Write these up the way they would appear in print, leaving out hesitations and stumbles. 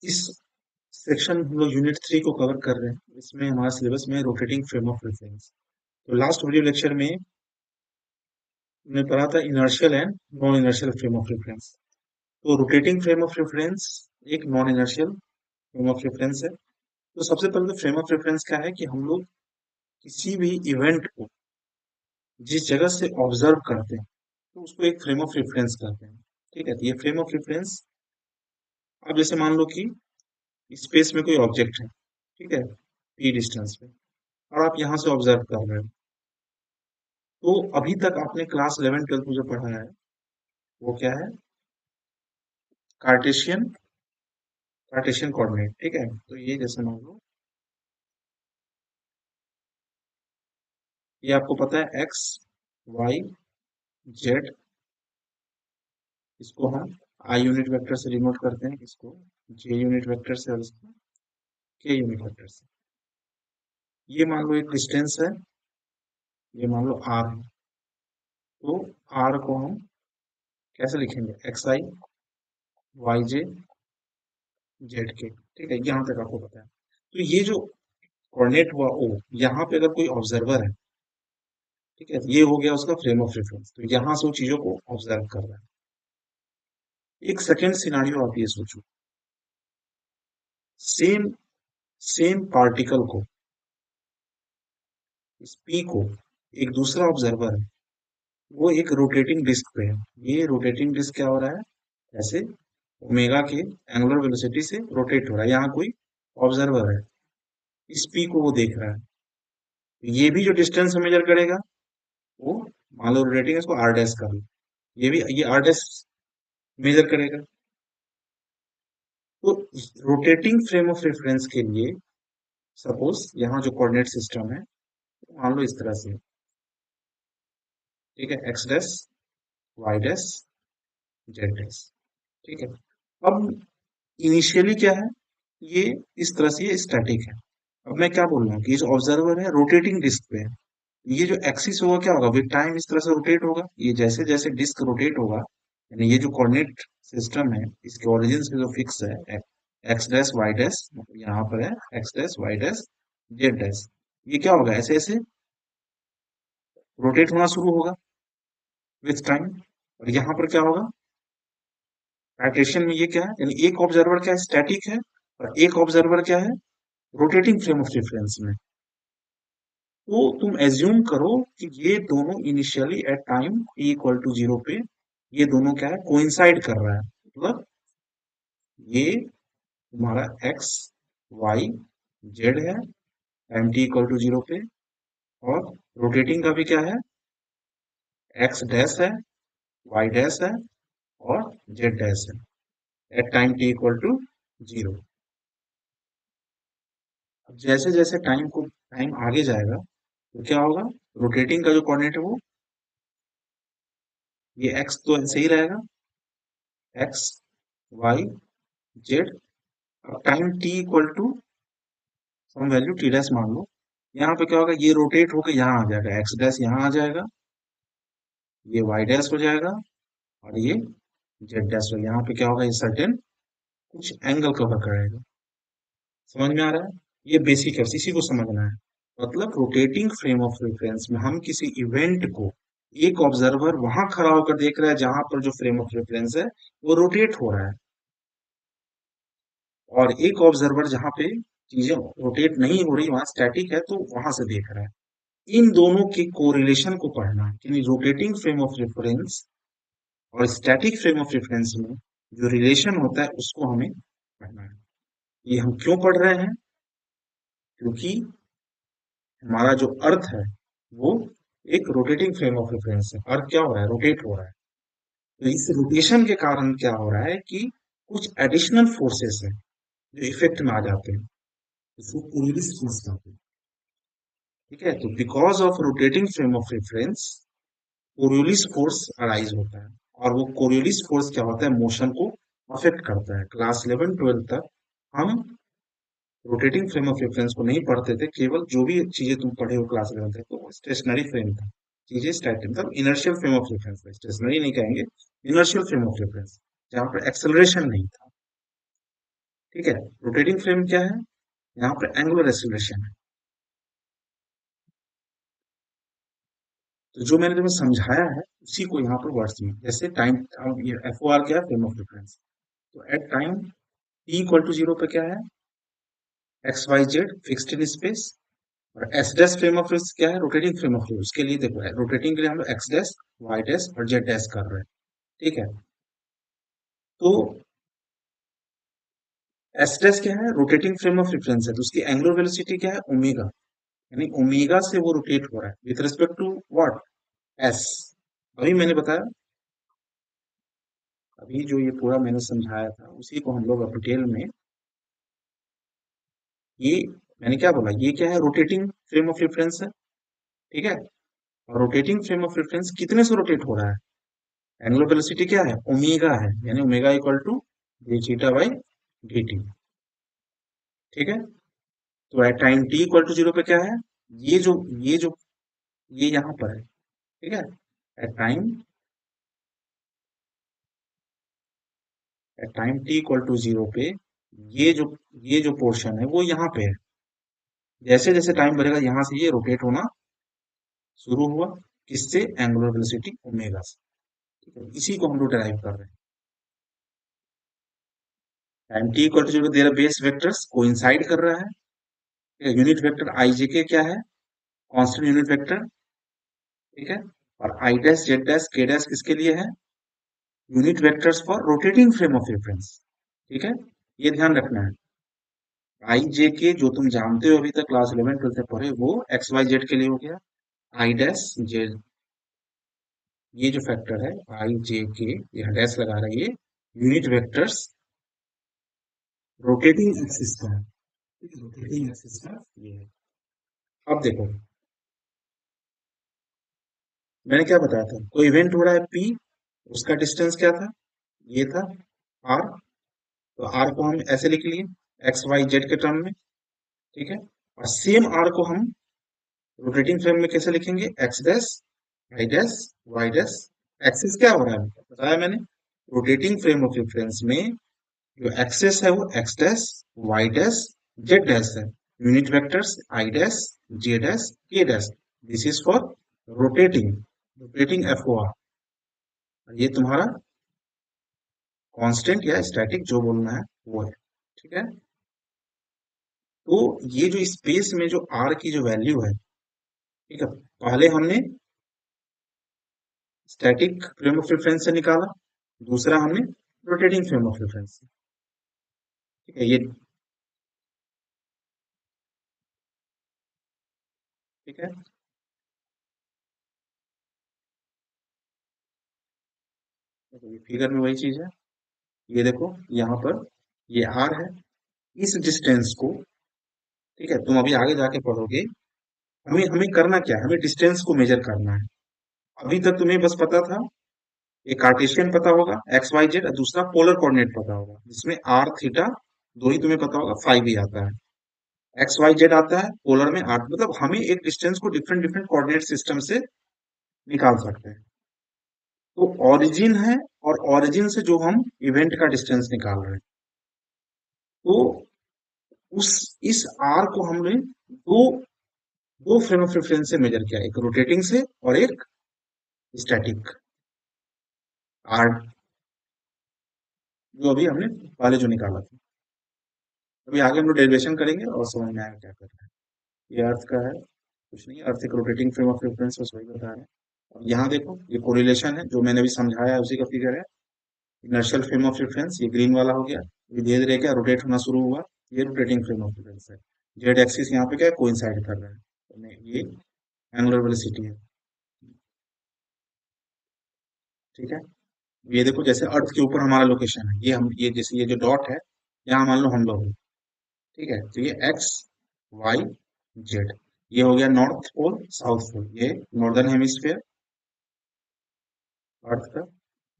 इस सेक्शन हम लोग यूनिट 3 को कवर कर रहे हैं। इसमें हमारा सिलेबस में रोटेटिंग फ्रेम ऑफ रेफरेंस। तो लास्ट वीडियो लेक्चर में हमने पढ़ा था inertial and non inertial frame of reference. तो रोटेटिंग फ्रेम ऑफ रेफरेंस एक non inertial frame of reference है। तो सबसे पहले तो फ्रेम ऑफ रेफरेंस क्या है कि हम लोग किसी भी इवेंट को जिस जगह से ऑब्जर्व करते हैं तो उसको एक फ्रेम ऑफ रेफरेंस कहते हैं। ठीक है, तो ये फ्रेम ऑफ रेफरेंस, अब जैसे मान लो कि स्पेस में कोई ऑब्जेक्ट है, ठीक है, p डिस्टेंस पे, और आप यहाँ से ऑब्जर्व कर रहे हो। तो अभी तक आपने क्लास 11 12 में जो पढ़ा है वो क्या है? Cartesian Cartesian coordinate. ठीक है, तो ये जैसे मान लो ये आपको पता है एक्स वाई जेड, इसको हम आई यूनिट वेक्टर से डिनोट करते हैं, इसको जे यूनिट वेक्टर से और इसको के यूनिट वेक्टर से। ये मान लो एक डिस्टेंस है, ये मान लो आर है। तो आर को हम कैसे लिखेंगे? एक्स आई वाई जे जेड के। ठीक है, यहाँ तक आपको पता है। तो ये जो कोऑर्डिनेट हुआ ओ, यहाँ पे अगर कोई ऑब्जर्वर है, ठीक है, ये हो गया उसका फ्रेम ऑफ रेफरेंस। तो यहाँ से वो चीजों को ऑब्जर्व कर रहा है। एक सेकेंड सिनारियो आप ये सोचो, सेम सेम पार्टिकल को, इस पी को, एक दूसरा ऑब्जर्वर है, वो एक रोटेटिंग डिस्क पे है। ये रोटेटिंग डिस्क क्या हो रहा है? ऐसे ओमेगा के एंगुलर वेलोसिटी से रोटेट हो रहा है। यहाँ कोई ऑब्जर्वर है, इस पी को वो देख रहा है। ये भी जो डिस्टेंस मेजर करेगा वो, मान लो रोटेटिंग है, इसको आर डैश कर लो, ये भी ये आर डैश मेजर करेगा। तो रोटेटिंग फ्रेम ऑफ रेफरेंस के लिए सपोज यहाँ जो कोऑर्डिनेट सिस्टम है मान लो इस तरह से, ठीक है, X dash Y dash Z dash. ठीक है, अब इनिशियली क्या है? ये इस तरह से ये स्टैटिक है। अब मैं क्या बोल रहा हूँ कि ये जो ऑब्जर्वर है रोटेटिंग डिस्क पे है। ये जो एक्सिस होगा क्या होगा? विद टाइम इस तरह से रोटेट होगा। ये जैसे जैसे डिस्क रोटेट होगा, यानी ये जो कोऑर्डिनेट सिस्टम है इसके ओरिजिन से जो फिक्स है, एक्स डैश वाई डैश, यहाँ पर है X dash Y dash Z dash, ये क्या होगा? ऐसे ऐसे रोटेट होना शुरू होगा विथ टाइम। और यहाँ पर क्या होगा? कार्टेशियन में ये क्या है? यानी एक ऑब्जर्वर क्या है? स्टैटिक है, और एक ऑब्जर्वर क्या है? रोटेटिंग फ्रेम ऑफ रेफरेंस में। तो तुम एज्यूम करो कि ये दोनों initially at time t equal to 0 पे ये दोनों क्या है? कोइंसाइड कर रहा है। मतलब ये तुम्हारा एक्स वाई जेड है टाइम t इक्वल टू 0 पे, और रोटेटिंग का भी क्या है? एक्स डैश है, वाई डैश है, और जेड डैश है at time t equal to 0। अब जैसे जैसे टाइम आगे जाएगा तो क्या होगा? रोटेटिंग का जो कोऑर्डिनेट है वो, ये एक्स तो ऐसे ही रहेगा, एक्स वाई जेड। अब time t equal to some value T dash मान लो, यहाँ पे क्या होगा? ये रोटेट होकर यहाँ आ जाएगा, एक्स डैश यहाँ आ जाएगा, ये वाई डैश हो जाएगा, और ये जेड डैश हो। यहाँ पे क्या होगा? ये सर्टेन कुछ एंगल कवर करेगा। समझ में आ रहा है? ये बेसिक है, इसी को समझना है। मतलब रोटेटिंग फ्रेम ऑफ रेफरेंस में हम किसी इवेंट को, एक ऑब्जर्वर वहां खड़ा होकर देख रहा है जहां पर जो फ्रेम ऑफ रेफरेंस है वो रोटेट हो रहा है, और एक ऑब्जर्वर जहां पे चीजें रोटेट नहीं हो रही, वहां स्टैटिक है, तो वहां से देख रहा है। इन दोनों के कोरिलेशन को पढ़ना है, यानी रोटेटिंग फ्रेम ऑफ रेफरेंस और स्टैटिक फ्रेम ऑफ रेफरेंस में जो रिलेशन होता है उसको हमें पढ़ना है। ये हम क्यों पढ़ रहे हैं? क्योंकि हमारा जो अर्थ है वो एक रोटेटिंग फ्रेम ऑफ रेफरेंस है। अर्थ क्या हो रहा है? रोटेट हो रहा है। तो इस रोटेशन के कारण क्या हो रहा है कि कुछ एडिशनल फोर्सेस हैं जो इफेक्ट में आ जाते हैं, इसको कोरिलेस फोर्स कहते हैं। ठीक है, तो because of rotating frame of reference Coriolis force arise होता है, और वो कोरियोलिस फोर्स क्या होता है? मोशन को अफेक्ट करता है। क्लास 11 12 तक हम रोटेटिंग फ्रेम ऑफ रेफरेंस को नहीं पढ़ते थे, केवल जो भी चीजें तुम पढ़े हो क्लास 11 तक तो स्टेशनरी फ्रेम था। चीजें स्टैटिक, मतलब इनर्शियल फ्रेम ऑफ रेफरेंस था, स्टेशनरी नहीं कहेंगे, इनर्शियल फ्रेम ऑफ रेफरेंस, जहां पर एक्सेलरेशन नहीं था। ठीक है। रोटेटिंग फ्रेम क्या है? यहाँ पर एंगुलर एक्सीलरेशन है। तो जो मैंने तुम्हें समझाया है उसी को यहाँ पर वर्ड्स में, जैसे टाइम, ये एफ ओ आर क्या है? Frame of reference. तो at time T equal to zero पे क्या है? X Y Z fixed in space. और S dash frame of reference क्या है? Rotating frame of reference. उसके लिए देखो, रोटेटिंग के लिए हम लोग एक्स डैश, वाई डैश और जेड डैश कर रहे हैं। ठीक है। तो एस डैश क्या है? रोटेटिंग फ्रेम ऑफ रेफरेंस है, तो उसकी एंगुलर वेलोसिटी क्या है? ओमेगा। यानी ओमेगा से वो रोटेट हो रहा है with respect to what? S. अभी मैंने बताया, अभी जो ये पूरा मैंने समझाया था उसी को हम लोग अब डिटेल में, ये मैंने क्या बोला, ये क्या है? रोटेटिंग फ्रेम ऑफ रेफरेंस है। ठीक है। और रोटेटिंग फ्रेम ऑफ रेफरेंस कितने से रोटेट हो रहा है? एंगुलर वेलोसिटी क्या है? ओमेगा है, यानी omega equal to D theta by D T. ठीक है। तो at time T equal to zero पे क्या है? ये जो ये जो ये यहाँ पर है। ठीक है। At time at time T equal to zero पे ये जो ये जो पोर्शन है वो यहाँ पे है। जैसे जैसे टाइम बढ़ेगा यहाँ से ये रोटेट होना शुरू हुआ। किससे? एंगुलर वेलोसिटी ओमेगा से। ठीक है। इसी को हम लोग डराइव कर रहे हैं। Time T equal to zero their base vectors coincide कर रहा है। यूनिट वेक्टर आई जे के क्या है? Constant unit vector. ठीक है। और I dash Z dash K dash किसके लिए है? Unit vectors for rotating frame of reference. ठीक है। ये ध्यान रखना है। आई जे के जो तुम जानते हो अभी तक क्लास 11 ट्वेल्थ में पढ़े, वो एक्स वाई जेड के लिए हो गया। आई डैश जेड, ये जो फैक्टर है आई जे के, ये डैश लगा रहा है, ये यूनिट वेक्टर्स रोटेटिंग एक्सिस का है। रोटेटिंग एक्सिस का ये है। अब देखो, मैंने क्या बताया था? कोई इवेंट हो रहा है पी, उसका डिस्टेंस क्या था? ये था आर। तो आर को हम ऐसे लिख लिए, एक्स वाई जेड के टर्म में। ठीक है। और सेम आर को हम रोटेटिंग फ्रेम में कैसे लिखेंगे? X dash, Y dash, Y dash. Axis क्या हो रहा है बताया मैंने? रोटेटिंग फ्रेम ऑफ रेफरेंस में जो एक्सेस है वो X dash, Y dash, Z dash है। Unit vectors I dash, J dash, K dash. This is for rotating, rotating F O R. ये तुम्हारा कांस्टेंट या स्टैटिक जो बोलना है वो है। ठीक है। तो ये जो स्पेस में जो आर की जो वैल्यू है, ठीक है, पहले हमने स्टैटिक फ्रेम ऑफ रेफरेंस से निकाला, दूसरा हमने रोटेटिंग फ्रेम ऑफ रेफरेंस से। ठीक है। ये ठीक है। तो ये फिगर में वही चीज है। ये देखो यहाँ पर ये आर है। इस डिस्टेंस को, ठीक है, तुम अभी आगे जाके पढ़ोगे, हमें हमें करना क्या है? हमें डिस्टेंस को मेजर करना है। अभी तक तुम्हें बस पता था, एक कार्टेशियन पता होगा एक्स वाई जेड, और दूसरा पोलर कोऑर्डिनेट पता होगा जिसमें आर थीटा दो ही तुम्हें पता होगा, फाइव भी आता है। एक्स वाई जेड आता है पोलर में आर, मतलब हमें एक डिस्टेंस को डिफरेंट डिफरेंट कोऑर्डिनेट सिस्टम से निकाल सकते हैं। तो ओरिजिन है, और ओरिजिन से जो हम इवेंट का डिस्टेंस निकाल रहे हैं, तो उस इस आर को हमने दो दो फ्रेम ऑफ रेफरेंस से मेजर किया, एक रोटेटिंग से और एक स्टैटिक। आर जो अभी हमने पहले जो निकाला था। अभी आगे हम लोग डेरिवेशन करेंगे और समझ में आएगा क्या करना है। ये अर्थ का है, कुछ नहीं, अर्थ एक रोटेटिंग फ्रेम ऑफ रेफरेंस, बस वही बता रहे हैं। अब यहाँ देखो, ये कोरिलेशन है जो मैंने अभी समझाया है, उसी का फिगर है। इनर्शियल फ्रेम ऑफ रेफरेंस ये ग्रीन वाला हो गया, ये धीरे धीरे क्या रोटेट होना शुरू हुआ। ये रोटेटिंग फ्रेम ऑफ रेफरेंस है। जेड एक्सिस यहाँ पे क्या है? कोइंसाइड कर रहा है, तो ये एंगुलर वेलोसिटी है। ठीक है। ये देखो, जैसे अर्थ के ऊपर हमारा लोकेशन है, ये हम ये जैसे ये जो डॉट है, यहाँ मान लो हम लोग हैं। ठीक है। तो ये एक्स वाई जेड, ये हो गया नॉर्थ पोल साउथ पोल, ये नॉर्दर्न हेमिस्फीयर अर्थ का,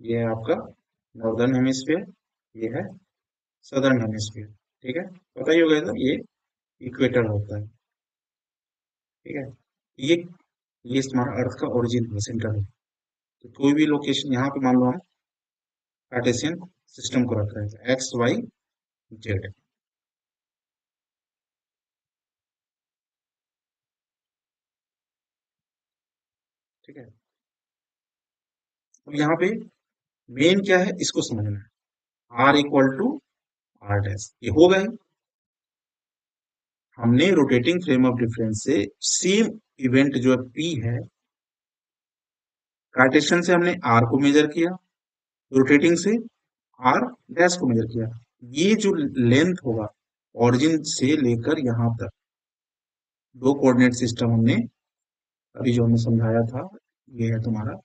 ये है आपका नॉर्दर्न हेमिस्फीयर, ये है सदर्न हेमिस्फीयर। ठीक है। पता ही होगा ना, ये इक्वेटर होता है। ठीक है। ये ये तुम्हारा अर्थ का ओरिजिन है, सेंटर है। तो कोई भी लोकेशन यहाँ पे मान लो हम कार्टेशियन सिस्टम को रख रहे हैं, एक्स वाई जेड। ठीक है। अब यहाँ पे मेन क्या है इसको समझना है, R equal to R dash, ये होगा ही। हमने रोटेटिंग फ्रेम ऑफ रेफरेंस से सेम इवेंट जो है पी है, कार्टेशियन से हमने आर को मेजर किया, रोटेटिंग से आर डैश को मेजर किया। ये जो लेंथ होगा ऑरिजिन से लेकर यहां तक, दो कोऑर्डिनेट सिस्टम हमने अभी जो हमने समझाया था, ये है तुम्हारा,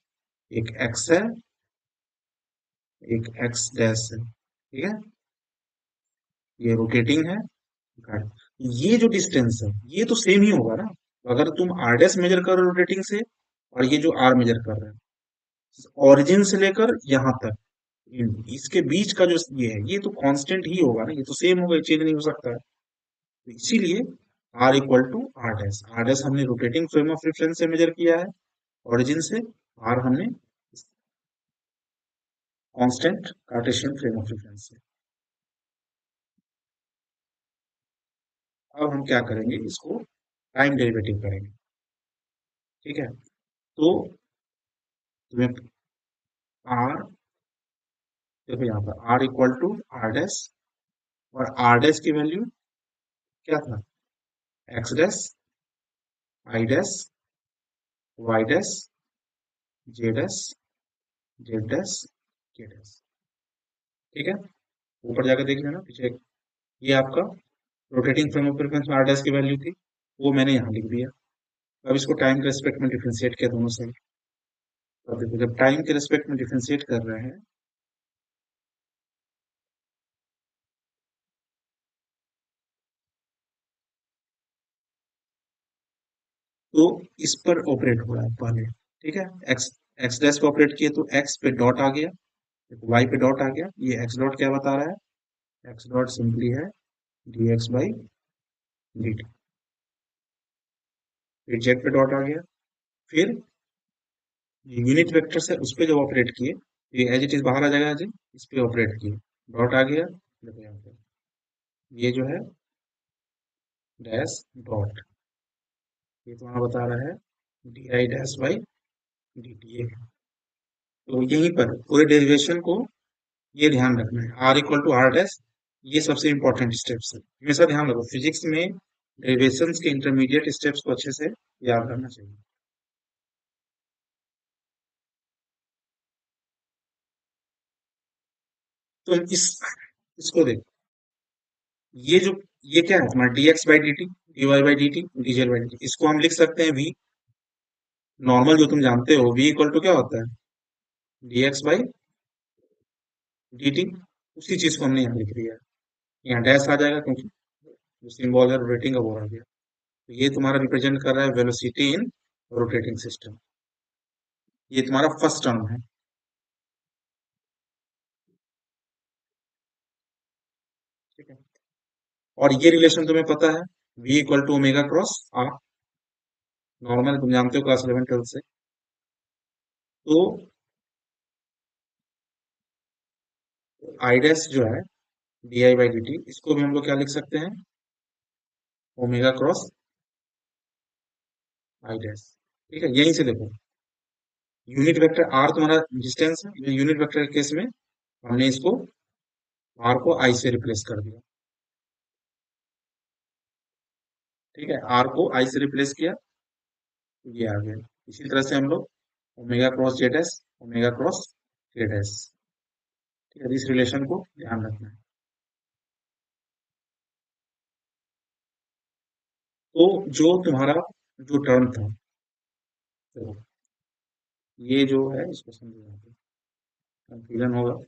एक एक्स है, एक एक्स डैश है, ठीक है। ये रोटेटिंग है, ये जो डिस्टेंस है ये तो सेम ही होगा ना। अगर तुम आर डैश मेजर कर रहे हो रोटेटिंग से, और ये जो आर मेजर कर रहे हो ऑरिजिन से लेकर यहां तक, इसके बीच का जो ये है ये तो कांस्टेंट ही होगा ना, ये तो सेम होगा, चेंज नहीं हो सकता है। तो इसीलिए R equal to R dash, R dash हमने रोटेटिंग फ्रेम ऑफ रेफरेंस से मेजर किया है ओरिजिन से, आर हमने constant Cartesian frame of reference से। अब हम क्या करेंगे, इसको टाइम डेरिवेटिव करेंगे, ठीक है। तो तुम्हें आर, देखो यहाँ पर R equal to R dash, और आर डैश की वैल्यू क्या था, X dash, I dash, Y dash, J dash, Z dash, K dash, ठीक है। ऊपर जाकर देख लेना पीछे, ये आपका रोटेटिंग फ्रेम ऑफ रेफरेंस में आर डैश की वैल्यू थी, वो मैंने यहाँ लिख दिया। अब इसको टाइम के रेस्पेक्ट में डिफरेंशिएट किया दोनों से। अब देखो जब टाइम के रेस्पेक्ट में डिफरेंशिएट कर रहे हैं, तो इस पर ऑपरेट हो रहा है पहले, ठीक है। एक्स, एक्स डैश पे ऑपरेट किए तो एक्स पे डॉट आ गया, वाई पे डॉट आ गया, ये एक्स डॉट क्या बता रहा है, एक्स डॉट सिंपली है D X by D T. फिर जेड पे डॉट आ गया, फिर यूनिट वेक्टर से उस पर जब ऑपरेट किए, ये एज इट इज बाहर आ जाएगा, जी इस पे ऑपरेट किए, डॉट आ गया, देखो यहाँ पे ये जो है डैश डॉट, ये तुम्हारा बता रहा है D I dash by D T. तो यहीं पर पूरे डेरिवेशन को ये ध्यान रखना है, R equal to R dash, ये सबसे इंपॉर्टेंट स्टेप्स है, हमेशा ध्यान रखो फिजिक्स में डेरिवेशंस के इंटरमीडिएट स्टेप्स को अच्छे से याद करना चाहिए। तो इस इसको देखो, ये जो, ये क्या है तुम्हारा D X by D T, D Y by D T, D Z by D T, इसको हम लिख सकते हैं वी, नॉर्मल जो तुम जानते हो वी इक्वल टू क्या होता है, D X by D T, उसी चीज को हमने यहाँ लिख दिया है। यहाँ डैश आ जाएगा क्योंकि जो सिंबल है रोटेटिंग का वो आ गया। तो ये तुम्हारा रिप्रेजेंट कर रहा है वेलोसिटी इन रोटेटिंग सिस्टम, ये तुम्हारा फर्स्ट टर्म है, ठीक है। और ये रिलेशन तुम्हें पता है, v equal to omega cross R, normal तुम जानते हो क्लास 11 12 से। तो आई डैश जो है D I by D T, इसको भी हम लोग क्या लिख सकते हैं, ओमेगा क्रॉस आई डैश, ठीक है। यहीं से देखो यूनिट वेक्टर आर तुम्हारा डिस्टेंस है, यूनिट वेक्टर के केस में हमने इसको आर को आई से रिप्लेस कर दिया, ठीक है। आर को आई से रिप्लेस किया तो ये आ गया। इसी तरह से हम लोग omega cross Z S, omega cross Z S, ठीक है। इस रिलेशन को ध्यान रखना है। तो जो तुम्हारा जो टर्म था, तो ये जो है इसको समझो, कंफ्यूजन होगा।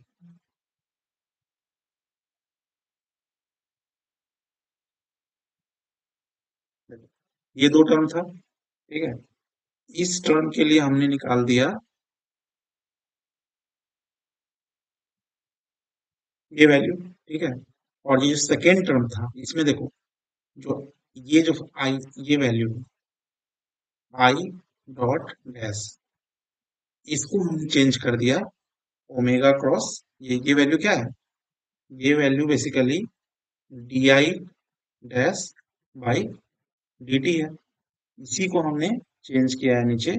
ये दो टर्म था, ठीक है। इस टर्म के लिए हमने निकाल दिया ये वैल्यू, ठीक है। और ये जो सेकेंड टर्म था इसमें देखो, जो ये जो आई, ये वैल्यू आई डॉट डैश, इसको हमने चेंज कर दिया ओमेगा क्रॉस, ये वैल्यू क्या है, ये value basically D I dash by D T है। इसी को हमने चेंज किया है नीचे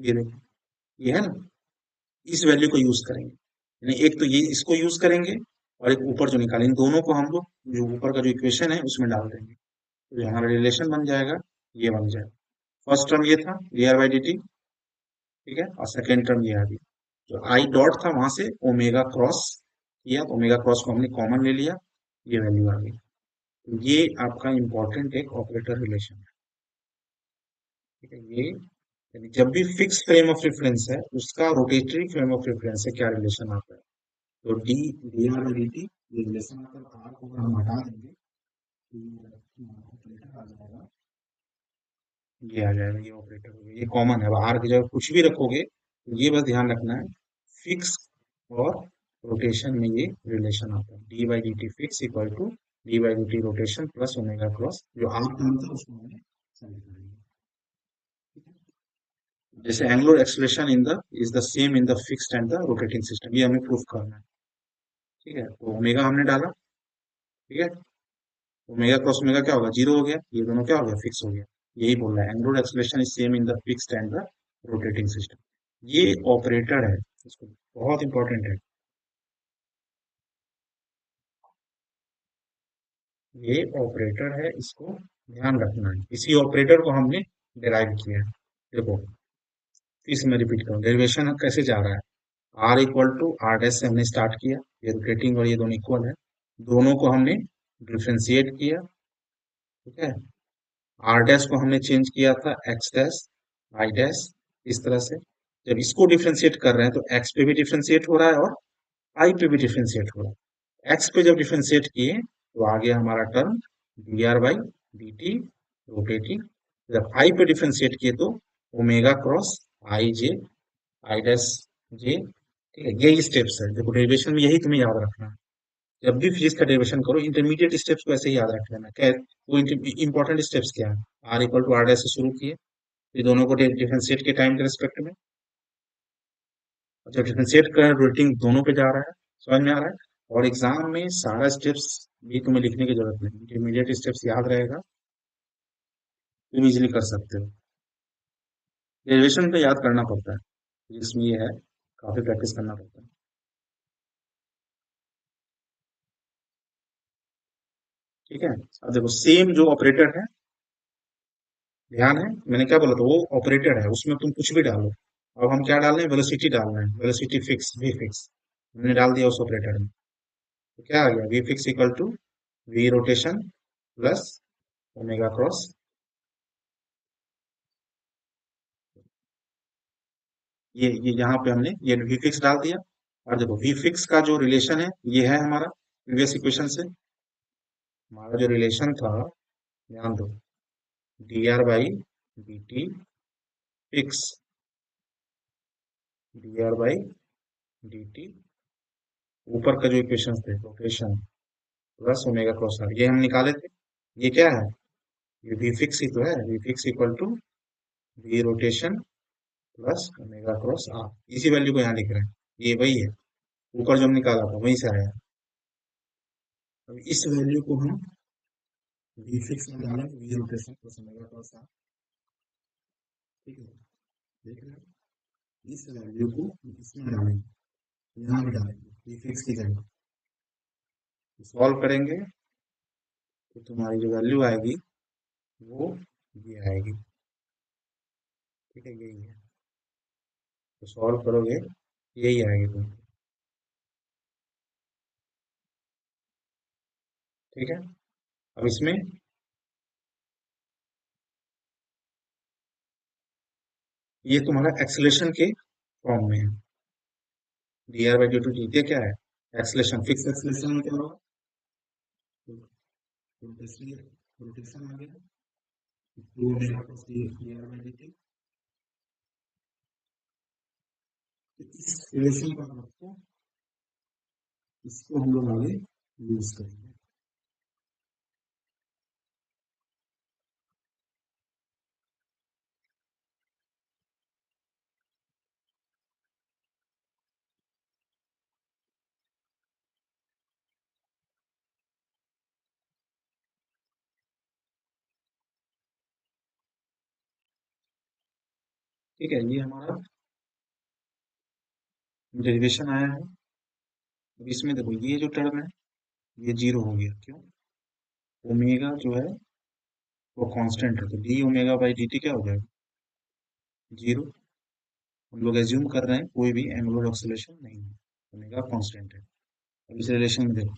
ये देखो, ये है ना, इस वैल्यू को यूज करेंगे, यानी एक तो ये इसको यूज करेंगे और एक ऊपर जो निकाले, इन दोनों को हम लोग जो ऊपर का जो इक्वेशन है उसमें डाल देंगे, तो जो हमारा रिलेशन बन जाएगा ये बन जाएगा। फर्स्ट टर्म ये था D R by D T, ठीक है, और सेकेंड टर्म ये आ गया, जो आई डॉट था वहां से ओमेगा क्रॉस किया, तो ओमेगा क्रॉस को हमने कॉमन ले लिया, ये वैल्यू आ गई। तो ये आपका इंपॉर्टेंट एक ऑपरेटर रिलेशन है, ठीक है। ये यानी जब भी फिक्स फ्रेम ऑफ रेफरेंस है उसका रोटेटरी फ्रेम ऑफ रेफरेंस से क्या रिलेशन आता है, तो D D R by D T, ये रिलेशन मतलब आर को अगर हम हटा देंगे तो ये ऑपरेटर आ जाएगा, ये आ जाएगा, ये ऑपरेटर हो गया, ये कॉमन है। अब आर की जगह कुछ भी रखोगे तो ये बस ध्यान रखना है, फिक्स और रोटेशन में ये रिलेशन आता है, D by D T fix equal to D by D T rotation plus omega cross, जो आर टर्म था उसको हमने सॉल्व कर लिया। जैसे angular acceleration in the is the same in the fixed and the rotating system, ये हमें proof करना है, ठीक है। तो ओमेगा हमने डाला, ठीक है, ओमेगा क्रॉस ओमेगा क्या होगा, जीरो हो गया, ये दोनों क्या हो गया, फिक्स हो गया। यही बोल रहा है angular acceleration is same in the fixed and the rotating system. ये ऑपरेटर है, इसको बहुत इंपॉर्टेंट है, ये ऑपरेटर है, इसको ध्यान रखना है, इसी ऑपरेटर को हमने डिराइव किया है। देखो फिर से मैं रिपीट करूँ, डेरिवेशन कैसे जा रहा है, R equal to R dash से हमने स्टार्ट किया, ये रोटेटिंग और ये दोनों इक्वल है, दोनों को हमने डिफ्रेंशिएट किया, ठीक है। आर डैश को हमने चेंज किया था एक्स डैश, आई डैश, इस तरह से। जब इसको डिफ्रेंशिएट कर रहे हैं तो एक्स पे भी डिफ्रेंशिएट हो रहा है और आई पे भी डिफ्रेंशिएट हो रहा है। एक्स पे जब डिफ्रेंशिएट किए तो आ गया हमारा term D R by D T rotating, जब आई पे डिफ्रेंशिएट किए तो omega cross I J, I dash J, ठीक है। यही स्टेप्स है, देखो डेरिवेशन में यही तुम्हें याद रखना है, जब भी फिजिक्स का डेरिवेशन करो इंटरमीडिएट स्टेप्स को ऐसे ही याद रख लेना, क्या वो इंपॉर्टेंट स्टेप्स क्या है, R equal to R dash से शुरू किए, ये दोनों को डिफरेंशिएट के टाइम के रिस्पेक्ट में, जब डिफरेंशिएट कर रेटिंग दोनों पे जा रहा है, समझ में आ रहा है। और एग्जाम में सारा स्टेप्स भी तुम्हें लिखने की जरूरत नहीं, इंटरमीडिएट स्टेप्स याद रहेगा, तुम इजिली कर सकते हो। डेरिवेशन तो याद करना पड़ता है, जिसमें ये है, काफी प्रैक्टिस करना पड़ता है, ठीक है। अब देखो सेम जो ऑपरेटर है, ध्यान है मैंने क्या बोला था, वो ऑपरेटर है, उसमें तुम कुछ भी डालो। अब हम क्या डाल रहे हैं, वेलोसिटी डाल रहे हैं, वेलोसिटी फिक्स वी फिक्स हमने डाल दिया उस ऑपरेटर में, तो क्या आ गया, V fix equal to V rotation plus omega cross, ये यहाँ पे हमने ये वी फिक्स डाल दिया। और देखो वी फिक्स का जो रिलेशन है ये है हमारा प्रीवियस इक्वेशन से, हमारा जो रिलेशन था, ध्यान दो, D R by D T fix, D R by D T, ऊपर का जो इक्वेशन थे rotation plus omega cross R, ये हम निकाले थे, ये क्या है, ये वी फिक्स ही तो है, V fix equal to V rotation plus omega cross R, इसी वैल्यू को यहाँ लिख रहे हैं, ये वही है, ऊपर जो हम निकाला था वहीं से आया। अब इस वैल्यू को हम वी फिक्स में डालेंगे, V rotation plus omega cross R, ठीक है, देख रहे हैं, इस वैल्यू को इसमें डालेंगे, यहाँ भी डालेंगे वी फिक्स की जगह, सॉल्व करेंगे तो तुम्हारी जो वैल्यू आएगी वो ये आएगी, ठीक है, यही है, तो सॉल्व करोगे यही आएगी तुम, ठीक है। अब इसमें ये तुम्हारा एक्सलेशन के फॉर्म में है, D R by D two T क्या है, एक्सलेशन, फिक्स एक्सलेशन में क्या होगा, रोटेशन, रोटेशन आ गया, two omega plus D R by D T, इस रिलेशन को आपको, इसको हम लोग आगे यूज करेंगे। ठीक है, ये हमारा डेरिवेशन आया है। अब इसमें देखो ये जो टर्म है ये जीरो हो गया, क्यों? ओमेगा जो है वो कांस्टेंट है, तो D omega by D T क्या हो जाएगा? जीरो। हम लोग एज्यूम कर रहे हैं कोई भी एंगुलर ऑक्सीलेशन नहीं है, ओमेगा कांस्टेंट है। अब इस रिलेशन में देखो,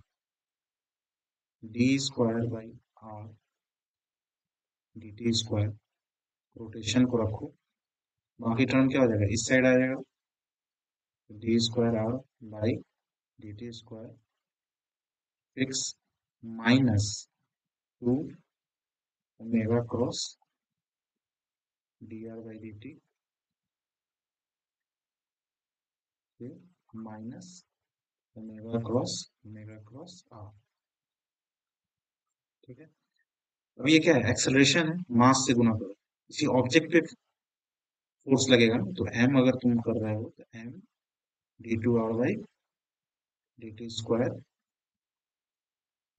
D square by R D T square, rotation को रखो, बाकी टर्म क्या हो जाएगा, इस साइड आ जाएगा, D square R by D T square fix minus two omega cross D R by D T minus omega cross R. ठीक है, अब ये क्या है, एक्सेलरेशन है, मास से गुना करो, इसी ऑब्जेक्ट पे फोर्स लगेगा ना, तो एम अगर तुम कर रहे हो तो M D two R by D T square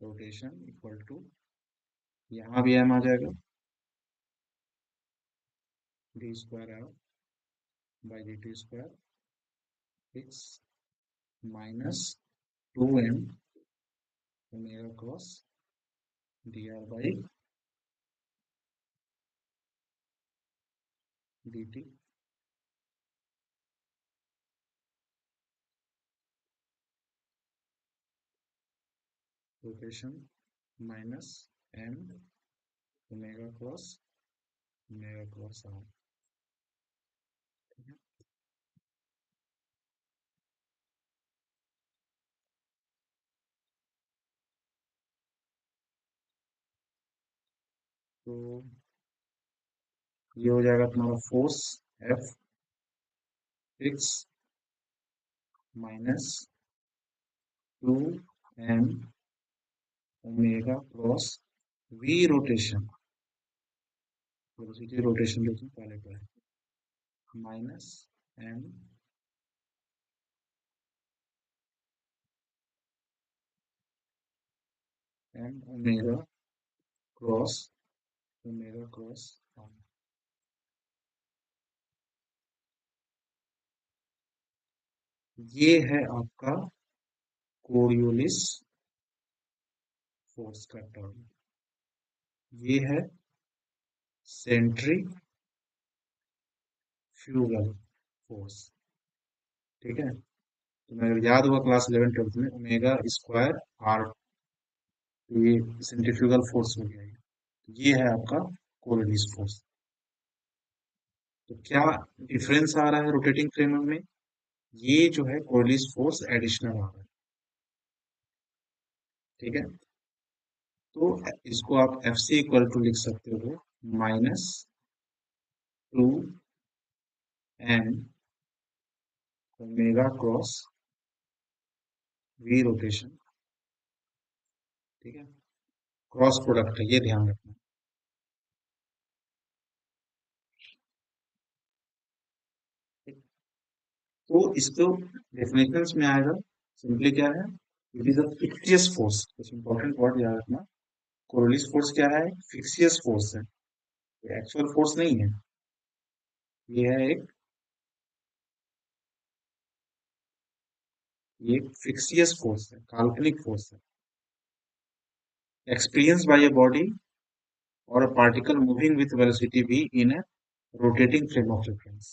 rotation equal to, यहाँ भी एम आ जाएगा, D square R by D T square fix minus two M omega cross D R by D T rotation minus M omega cross R. तो ये हो जाएगा तुम्हारा force F fix minus two M omega cross V rotation, velocity rotation जो तुम पहले पढ़े, minus M M omega cross R. ये है आपका कोरियोलिस फोर्स का टर्म, ये है सेंट्रीफ्यूगल फोर्स। ठीक है, तो मेरे याद हुआ क्लास 11 12 में ओमेगा स्क्वायर आर, ये सेंट्रीफ्यूगल फोर्स हो गया ये। तो ये है आपका कोरियोलिस फोर्स। तो क्या डिफरेंस आ रहा है रोटेटिंग फ्रेम में? ये जो है कोरियोलिस फोर्स एडिशनल आ रहा है। ठीक है, तो इसको आप एफ सी इक्वल टू लिख सकते हो minus two N omega cross V rotation. ठीक है, क्रॉस प्रोडक्ट है, ये ध्यान रखना। तो इसको डेफिनेशंस में आएगा, सिंपली क्या है, इट इज अ फिक्सियस फोर्स, कुछ इंपॉर्टेंट वर्ड याद रखना। कोरियोलिस फोर्स क्या है, फिक्सियस फोर्स है, एक्चुअल फोर्स नहीं है, ये है एक, ये फिक्सियस फोर्स है, काल्पनिक फोर्स है, experience by a body or a particle moving with velocity v in a rotating frame of reference।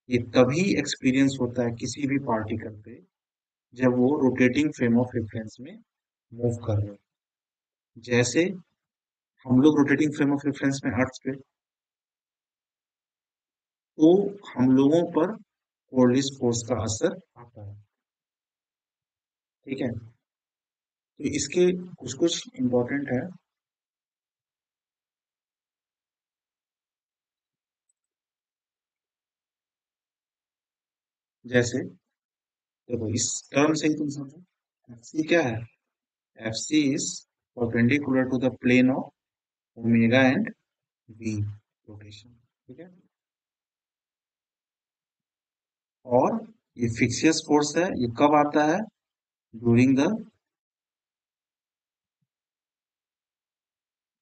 ये तभी एक्सपीरियंस होता है किसी भी पार्टिकल पे जब वो रोटेटिंग फ्रेम ऑफ रेफरेंस में मूव कर रहे हो। जैसे हम लोग रोटेटिंग फ्रेम ऑफ रेफरेंस में अर्थ पे, तो हम लोगों पर कोरियोलिस फोर्स का असर आता है। ठीक है, तो इसके कुछ कुछ इंपॉर्टेंट है, जैसे देखो इस टर्म से ही तुम समझो, एफ सी क्या है, F C is perpendicular to the plane of omega and V rotation. ठीक है, और ये फिक्सियस फोर्स है, ये कब आता है, during the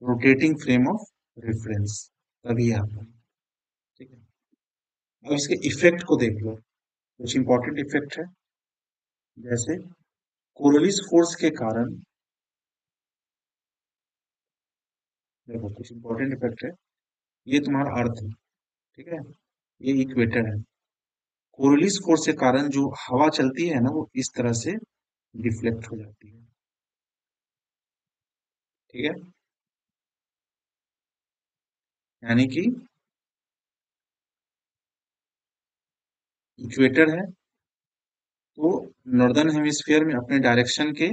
rotating frame of reference, तभी आता है। ठीक है, अब इसके इफेक्ट को देख लो, कुछ इंपॉर्टेंट इफेक्ट है। जैसे कोरोलिस फोर्स के कारण, देखो कुछ इंपॉर्टेंट इफेक्ट है। ये तुम्हारा अर्थ है, ठीक है, ये इक्वेटर है। कोरोलिस फोर्स के कारण जो हवा चलती है ना, वो इस तरह से डिफ्लेक्ट हो जाती है, ठीक है। यानी कि इक्वेटर है, तो नॉर्दर्न हेमिस्फीयर में अपने डायरेक्शन के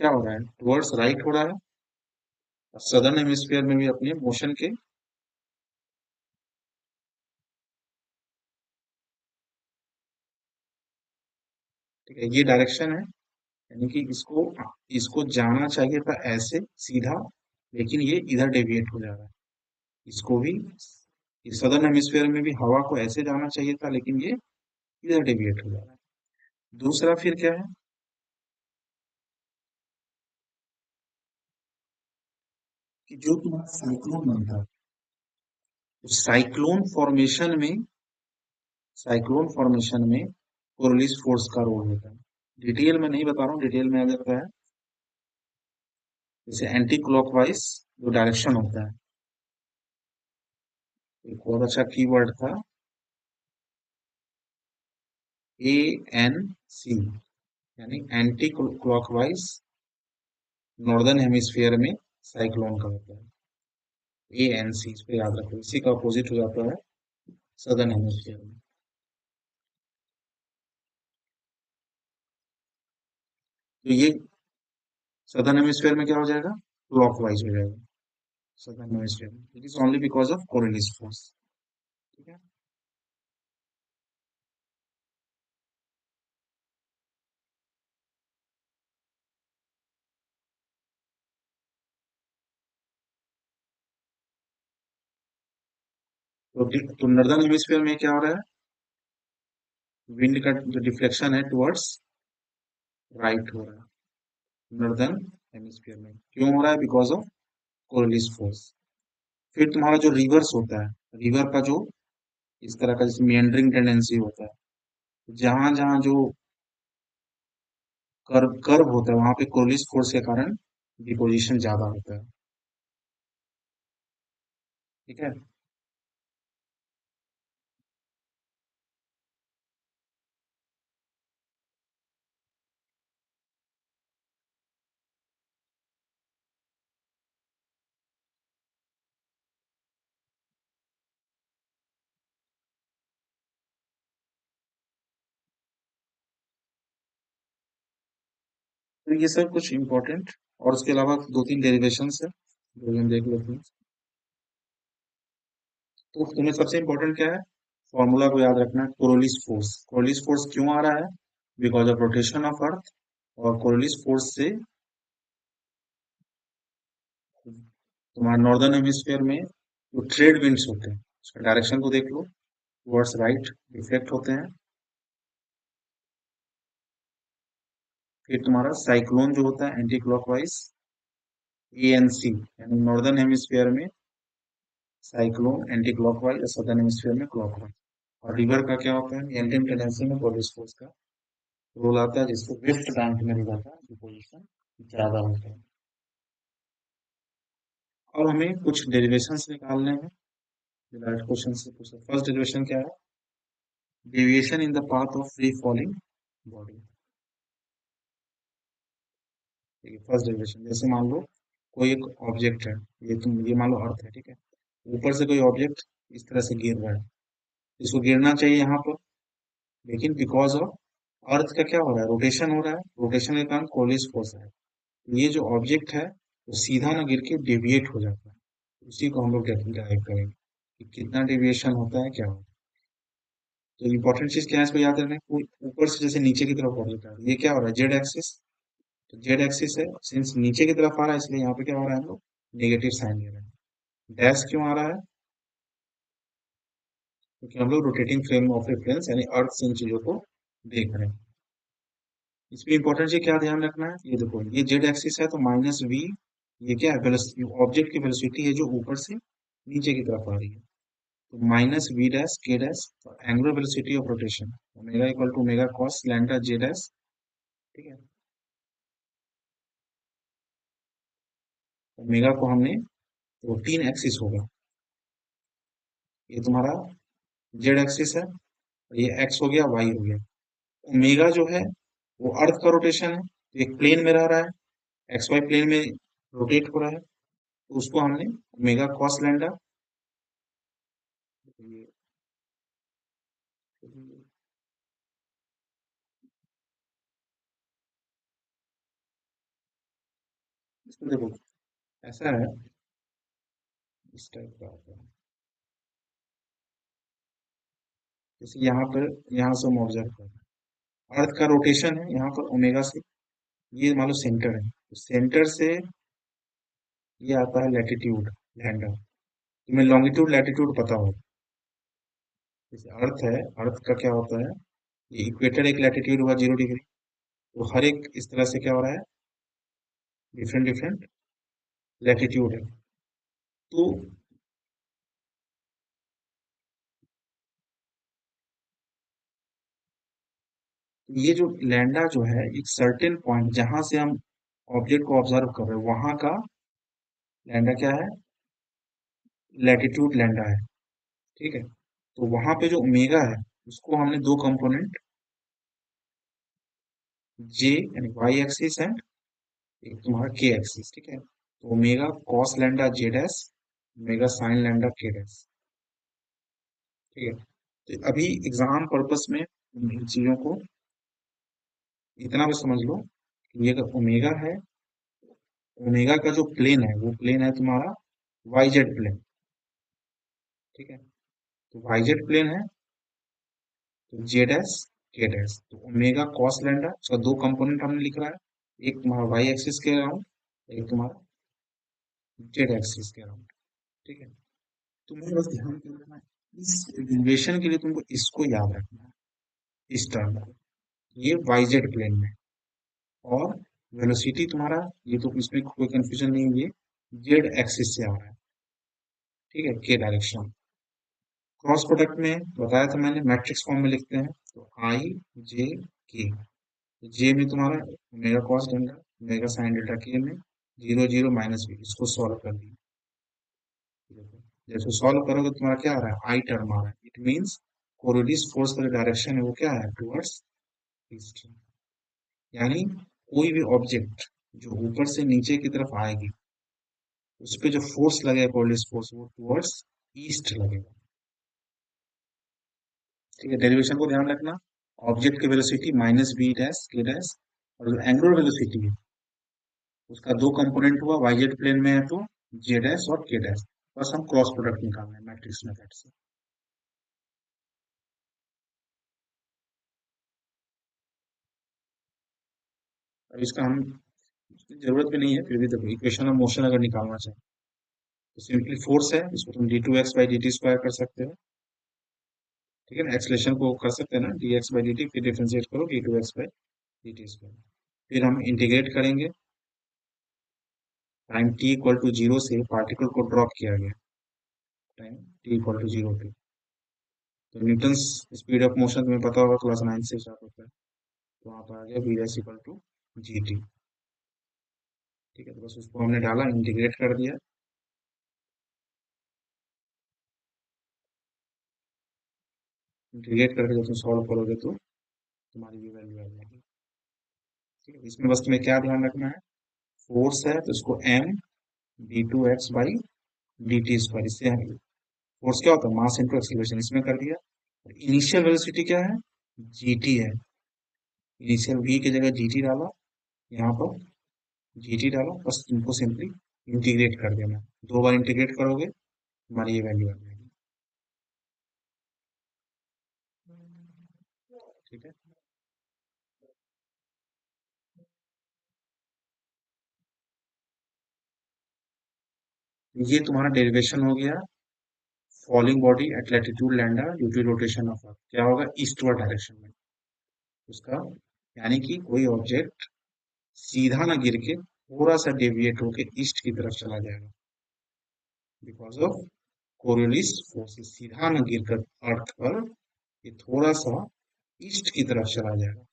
क्या हो रहा है, टुवर्ड्स राइट हो रहा है। और सदर्न हेमिस्फीयर में भी अपने मोशन के, ठीक है, ये डायरेक्शन है। यानी कि इसको इसको जाना चाहिए था ऐसे सीधा, लेकिन ये इधर डेविएट हो जा रहा है। इसको भी, इस सदर्न हेमिस्फीयर में भी हवा को ऐसे जाना चाहिए था, लेकिन ये इधर डेविएट हो जा रहा है। दूसरा फिर क्या है कि जो तुम्हारा साइक्लोन बनता है, उस साइक्लोन फॉर्मेशन में कोरियोलिस फोर्स का रोल होता है। डिटेल में नहीं बता रहा हूँ, डिटेल में अगर है, जैसे एंटी क्लॉकवाइज जो डायरेक्शन होता है, एक बहुत अच्छा कीवर्ड था, ANC, यानी एंटी क्लॉकवाइज नॉर्दर्न हेमिस्फीयर में साइक्लोन का होता है। ANC, इस पे याद रखो, इसी का अपोजिट हो जाता है सदर्न हेमिस्फीयर में। तो ये सदर्न हेमिस्फीयर में क्या हो जाएगा, क्लॉकवाइज हो जाएगा सदर्न हेमिस्फीयर में। It is only because of Coriolis force, ठीक है। तो नॉर्दर्न हेमिस्फीयर में क्या हो रहा है, विंड का जो डिफ्लेक्शन है टुवर्ड्स राइट हो रहा है नॉर्दर्न हेमिस्फीयर में। क्यों हो रहा है, बिकॉज ऑफ कोरियोलिस फोर्स। फिर तुम्हारा जो रिवर्स होता है, रिवर का जो इस तरह का जैसे मेंडरिंग टेंडेंसी होता है, जहां जहां जो कर्व कर्व होता है, वहां पे कोरियोलिस फोर्स के कारण डिपोजिशन ज्यादा होता है, ठीक है। तो ये सब कुछ इम्पोर्टेंट, और उसके अलावा दो तीन डेरिवेशन है जो हम देख लेते हैं। तो तुम्हें सबसे इम्पोर्टेंट क्या है, फॉर्मूला को याद रखना है, कोरोलिस फोर्स क्यों आ रहा है, बिकॉज ऑफ रोटेशन ऑफ अर्थ। और कोरोलिस फोर्स से तुम्हारे नॉर्दर्न हेमिस्फीयर में जो ट्रेड विंड्स होते हैं, उसका डायरेक्शन को देख लो, टुवर्ड्स राइट रिफ्लेक्ट होते हैं। फिर तुम्हारा साइक्लोन जो होता है एंटी क्लॉकवाइज, ANC, यानी नॉर्दर्न हेमिस्फीयर में साइक्लोन एंटी क्लॉकवाइज और सदर्न हेमिस्फीयर में क्लॉकवाइज। और रिवर का क्या होता है, एंटी टेंडेंसी में कोरियोलिस फोर्स का रोल आता है, जिसको वेस्ट बैंक में रिवर का डिपोजिशन ज्यादा होता है। अब हमें कुछ डेरिवेशंस निकालने हैं, डायरेक्ट क्वेश्चन से पूछा। फर्स्ट डेरिवेशन क्या है, deviation in the path of free falling body. ठीक है, फर्स्ट डेरिवेशन, जैसे मान लो कोई एक ऑब्जेक्ट है, ये मान लो अर्थ है, ठीक है। ऊपर से कोई ऑब्जेक्ट इस तरह से गिर रहा है, इसको गिरना चाहिए यहाँ पर, लेकिन बिकॉज ऑफ अर्थ का क्या हो रहा है, रोटेशन हो रहा है, रोटेशन के कारण कोलिस फोर्स है, ये जो ऑब्जेक्ट है वो सीधा ना गिर के डेविएट हो जाता है। उसी को हम लोग ड्राइव करेंगे कि कितना डेविएशन होता है, क्या होता है। तो इम्पोर्टेंट चीज क्या है, इसको याद रखना है, कोई ऊपर से जैसे नीचे की तरफ ऑब्जेक्ट है, ये क्या हो रहा है, जेड एक्सिस। तो जेड एक्सिस है, सिंस नीचे की तरफ आ रहा है, इसलिए यहाँ पे क्या हो रहा है, हम लोग नेगेटिव साइन ले रहे हैं। डैश क्यों आ रहा है, क्योंकि हम लोग रोटेटिंग फ्रेम ऑफ रेफरेंस यानी अर्थ से इन चीजों को देख रहे हैं। इसमें इंपॉर्टेंट चीज क्या ध्यान रखना है, ये देखो ये जेड एक्सिस है, तो -v, ये क्या है, ऑब्जेक्ट की वेलोसिटी है जो ऊपर से नीचे की तरफ आ रही है। तो minus V dash K dash angular velocity of rotation omega equal to omega cos lambda J dash. ठीक है, ओमेगा को हमने, तो तीन एक्सिस होगा, ये तुम्हारा जेड एक्सिस है, ये एक्स हो गया, वाई हो गया। ओमेगा जो है वो अर्थ का रोटेशन है, तो एक प्लेन में रह रहा है, एक्स वाई प्लेन में रोटेट हो रहा है, तो उसको हमने ओमेगा कॉस लैम्डा, इसमें देखो ऐसा है, इस टाइप का आता है, जैसे यहाँ पर, यहाँ से हम ऑब्जर्व कर रहे हैं अर्थ का रोटेशन है यहाँ पर ओमेगा से, ये मान लो सेंटर है, तो सेंटर से ये आता है लैटिट्यूड लैम्डा। तुम्हें लॉन्गिट्यूड लैटिट्यूड पता हो, जैसे अर्थ है, अर्थ का क्या होता है, ये इक्वेटर एक लैटिट्यूड हुआ 0 डिग्री, तो हर एक इस तरह से क्या हो रहा है, डिफरेंट डिफरेंट लैटिट्यूड है। तो ये जो लैंडा जो है एक सर्टेन पॉइंट जहां से हम ऑब्जेक्ट को ऑब्जर्व कर रहे हैं वहां का लैंडा क्या है, लैटिट्यूड लैंडा है। ठीक है, तो वहां पे जो ओमेगा है उसको हमने दो कंपोनेंट, जे यानी वाई एक्सिस एंड एक तुम्हारा के एक्सिस। ठीक है, तो omega cos lambda J dash, omega sine lambda के डैश। ठीक है, तो अभी एग्जाम पर्पस में इन चीजों को इतना भी समझ लो कि ये अगर ओमेगा है, ओमेगा का जो प्लेन है वो प्लेन है तुम्हारा वाई जेड प्लेन। ठीक है, तो वाई जेड प्लेन है, तो जे डैश के डैश, तो ओमेगा कॉस लैम्डा उसका दो कंपोनेंट हमने लिख रहा है, एक तुम्हारा वाई एक्सिस के अराउंड, एक तुम्हारा जेड एक्सिस के अराउंड। ठीक है, तुम्हें बस ध्यान क्या रखना है, इस डेरिवेशन के लिए तुमको इसको याद रखना है, इस टर्म को, ये वाई जेड प्लेन में, और वेलोसिटी तुम्हारा, ये तो इसमें कोई कंफ्यूजन नहीं है, ये जेड एक्सिस से आ रहा है। ठीक है, के डायरेक्शन। क्रॉस प्रोडक्ट में बताया था मैंने, मैट्रिक्स फॉर्म में लिखते हैं, तो आई जे के, जे में तुम्हारा omega cos delta, omega sine delta, के में जीरो जीरो माइनस बी, इसको सॉल्व कर दिया। जैसे सॉल्व करोगे तुम्हारा क्या आ रहा है, आई टर्म आ रहा है, इट मींस कोरिलेटिव फोर्स का डायरेक्शन है वो क्या है, टुवर्ड्स ईस्ट। यानी कोई भी ऑब्जेक्ट जो ऊपर से नीचे की तरफ आएगी उस पे जो फोर्स लगेगा, कोरिलेटिव फोर्स, वो टुवर्ड्स ईस्ट लगेगा। ठीक है, डेरिवेशन को ध्यान रखना, ऑब्जेक्ट की velocity minus B dash K dash, और जो एंगुलर वेलोसिटी है उसका दो कंपोनेंट हुआ, वाई जेड प्लेन में है तो जे डैश और के डैश, बस हम क्रॉस प्रोडक्ट निकालना है मैट्रिक्स मेथड से। अब इसका हम, इसकी जरूरत भी नहीं है, फिर भी देखो इक्वेशन ऑफ मोशन अगर निकालना चाहे तो सिंपली फोर्स है, इसको तुम D two X by D T square कर सकते हो। ठीक है ना, एक्सलेशन को कर सकते हैं ना, D X by D T, फिर डिफ्रेंशिएट करो D two X by D T square, फिर हम इंटीग्रेट करेंगे, time T equal to zero से पार्टिकल को ड्रॉप किया गया, time T equal to zero पे, तो न्यूटन स्पीड ऑफ मोशन तुम्हें पता होगा, क्लास 9 से स्टार्ट होता है, तो वहां पर आ गया V S equal to G T. ठीक है, तो बस उसको हमने डाला, इंटीग्रेट कर दिया, इंटीग्रेट करके जब तुम सॉल्व करोगे तो तुम्हारी ये वैल्यू आ जाएगी। ठीक है, इसमें बस तुम्हें क्या ध्यान रखना है, फोर्स है तो इसको M D two X by D T square, इससे फोर्स क्या होता है, मास इंटू एक्सीलरेशन, इसमें कर दिया। इनिशियल वेलोसिटी क्या है, जी टी है, इनिशियल वी की जगह जी टी डाला, यहाँ पर जी टी डाला, बस इनको सिंपली इंटीग्रेट कर देना, दो बार इंटीग्रेट करोगे हमारी ये वैल्यू आ जाएगी। ठीक है, ये तुम्हारा डेरिवेशन हो गया, falling body at latitude lambda due to rotation of earth, क्या होगा, ईस्टवर्ड डायरेक्शन में उसका, यानी कि कोई ऑब्जेक्ट सीधा ना गिर के थोड़ा सा डेविएट होके ईस्ट की तरफ चला जाएगा, बिकॉज ऑफ कोरियोलिस फोर्स सीधा न गिरकर अर्थ पर, ये थोड़ा सा ईस्ट की तरफ चला जाएगा।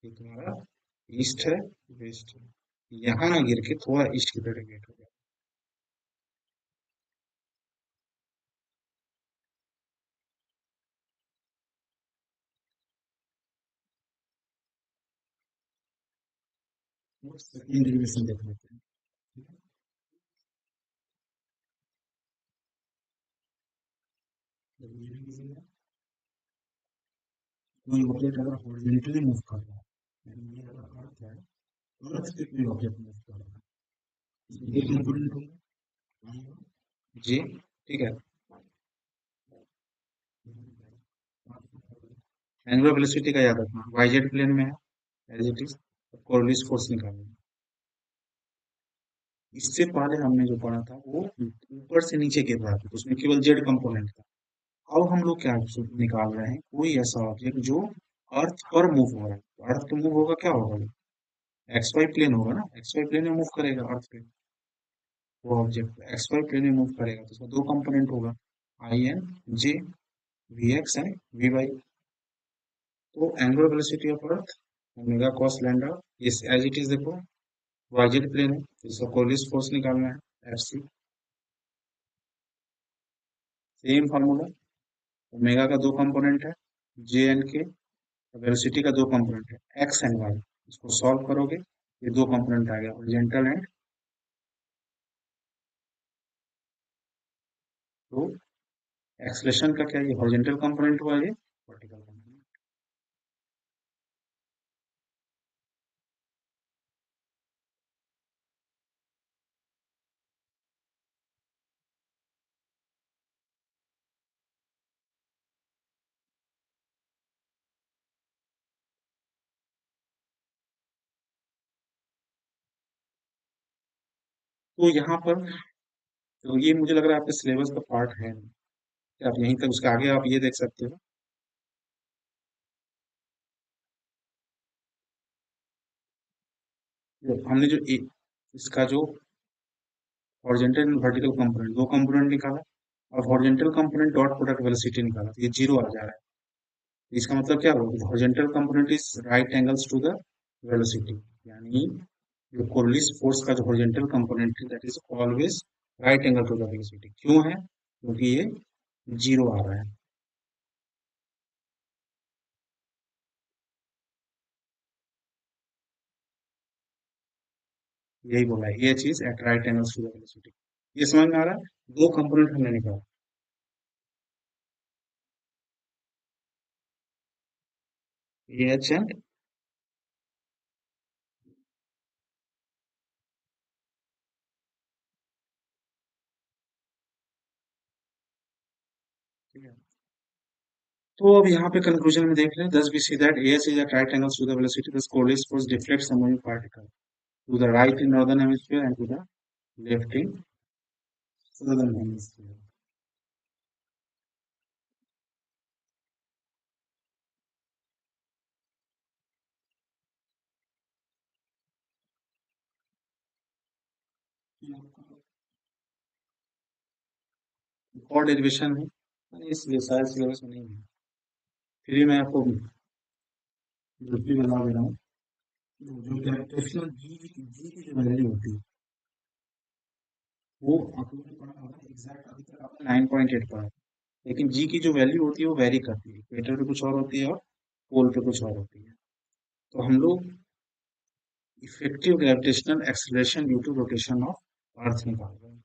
ये तुम्हारा ईस्ट है, वेस्ट है, यहाँ ना गिर के थोड़ा ईस्ट की तरफ गेट हो जाएगा। सेकेंड डेरिवेशन देख लेते हैं। कोई ऑब्जेक्ट अगर हॉरिजॉन्टली मूव कर रहा है, यानी ये अगर अर्थ है, अर्थ पे कोई ऑब्जेक्ट मूव कर रहा है, ये कंपोनेंट होगा जी, ठीक है। एंगुलर वेलोसिटी का याद रखना, वाईजेड प्लेन में है as it is, Coriolis force निकालना। इससे पहले हमने जो पढ़ा था वो ऊपर से नीचे गिर रहा था, तो उसमें केवल जेड कंपोनेंट था। अब हम लोग क्या निकाल रहे हैं, कोई ऐसा ऑब्जेक्ट जो अर्थ पर मूव हो रहा है। तो अर्थ पर मूव होगा, क्या होगा, एक्स वाई प्लेन होगा ना, एक्स वाई प्लेन में मूव करेगा अर्थ पे। वो ऑब्जेक्ट एक्स वाई प्लेन में मूव करेगा तो उसका दो कंपोनेंट होगा, I and J, V X and V Y. तो angular velocity of earth omega cos lambda, इस एज इट इज देखो, वाईजेड प्लेन है तो इसका कोलिस फोर्स निकालना है, F C. Same formula, omega का दो कंपोनेंट है, जे एन के, वेलोसिटी का दो कंपोनेंट है, एक्स एंड वाई। इसको सॉल्व करोगे, ये दो कंपोनेंट आ गया, ओरिजेंटल एंड, तो एक्सलेशन का क्या, ये हॉरिजॉन्टल कंपोनेंट हुआ, ये वर्टिकल कंपोनेंट। तो यहाँ पर, तो ये मुझे लग रहा है आपके सिलेबस का पार्ट है नहीं, कि आप यहीं तक, उसके आगे आप ये देख सकते हो। हमने जो इसका जो हॉरिजॉन्टल एंड वर्टिकल कंपोनेंट, दो कंपोनेंट निकाला, और horizontal component dot product velocity निकाला, तो ये जीरो आ जा रहा है। तो इसका मतलब क्या होगा, horizontal component is right angles to the velocity, यानी जो कोरियोलिस फोर्स का जो हॉरिजॉन्टल कंपोनेंट है that is always right angle to the velocity. क्यों है, क्योंकि ये जीरो आ रहा है। यही बोला है, ये चीज at right angles to the velocity. ये समझ में आ रहा है, दो कंपोनेंट हमने निकाला, ए एच एंड, ठीक है। तो अब यहाँ पे कंक्लूजन में देख लें, thus we see that AS is at right angles to the velocity, thus Coriolis force deflects the moving particle to the right in northern hemisphere and to the left in southern hemisphere. और derivation है, इसलिए शायद syllabus में नहीं है, फिर भी मैं आपको दूसरी बता दे रहा हूँ। जो कैरेक्टरिस्टिक जी की जो वैल्यू होती है, वो आपने पढ़ा होगा एग्जैक्ट, अभी तक आपने 9.8 पढ़ा, लेकिन जी की जो वैल्यू होती है वो वेरी करती है, इक्वेटर पे कुछ और होती है और पोल पे कुछ और होती है। तो हम लोग effective gravitational acceleration due to rotation of earth निकाल रहे हैं,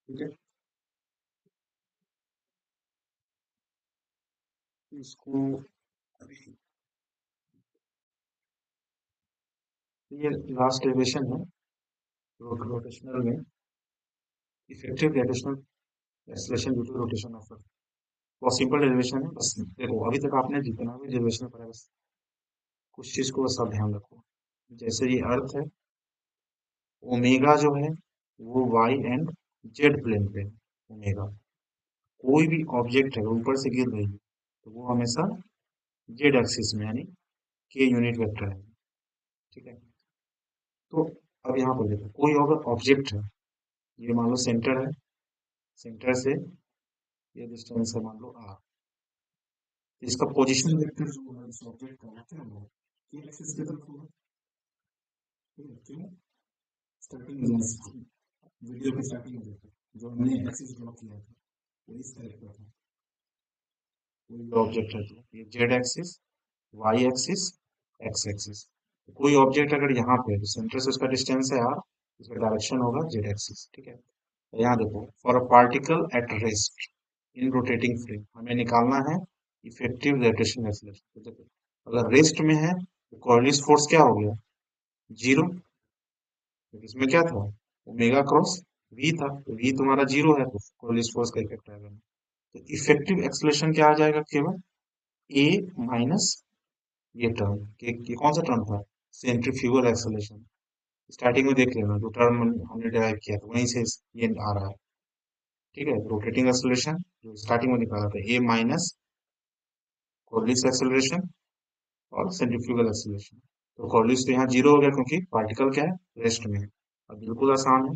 ठीक है। इसको अभी, ये लास्ट डेरिवेशन है रोटेशनल में, effective gravitational acceleration due to rotation of earth. Possible derivation है, बस देखो अभी तक आपने जितना भी डेरिवेशन पढ़ा, बस कुछ चीज को बस आप ध्यान रखो। जैसे ये अर्थ है, ओमेगा जो है वो वाई एंड जेड प्लेन पे है, ओमेगा। कोई भी ऑब्जेक्ट है ऊपर से गिर रही है तो वो हमेशा जेड एक्सिस में, यानी के यूनिट वेक्टर है, ठीक है। तो अब यहाँ पर देखो, कोई अगर ऑब्जेक्ट है, ये मान लो सेंटर है, सेंटर से ये डिस्टेंस है मान लो r, तो इसका पोजीशन वेक्टर जो है इस ऑब्जेक्ट का वो क्या होगा, ये एक्सिस की तरफ होगा। ठीक है, क्यों, स्टार्टिंग में वीडियो के स्टार्टिंग में देखो, जो हमने एक्सिस ड्रॉ किया था वो इस टाइप का था। कोई भी ऑब्जेक्ट है तो ये Z axis, Y axis, X axis. कोई ऑब्जेक्ट अगर यहाँ पे है तो सेंटर से उसका डिस्टेंस है r, उसका डायरेक्शन होगा जेड एक्सिस। ठीक है, तो यहाँ देखो, for a particle at rest in rotating frame, हमें निकालना है इफेक्टिव रोटेशन एक्सीलरेशन। तो देखो, अगर रेस्ट में है तो कॉर्निश फोर्स क्या हो गया, जीरो। तो इसमें क्या था, ओमेगा क्रॉस v था, तो v तुम्हारा जीरो है तो कॉर्निश फोर्स का इफेक्ट आएगा। तो इफेक्टिव एक्सीलरेशन क्या आ जाएगा, केवल a माइनस ये टर्म, ये कौन सा टर्म था, सेंट्रीफ्यूगल एक्सीलरेशन। स्टार्टिंग में देख लेना, जो टर्म हमने डिराइव किया था वहीं से ये आ रहा है। ठीक है, रोटेटिंग एक्सीलरेशन जो स्टार्टिंग में निकाला था, a माइनस कॉर्निश एक्सीलरेशन और सेंट्रीफ्यूगल एक्सीलरेशन। तो कॉर्निश तो यहाँ जीरो हो गया क्योंकि पार्टिकल क्या है, रेस्ट में है। अब बिल्कुल आसान है,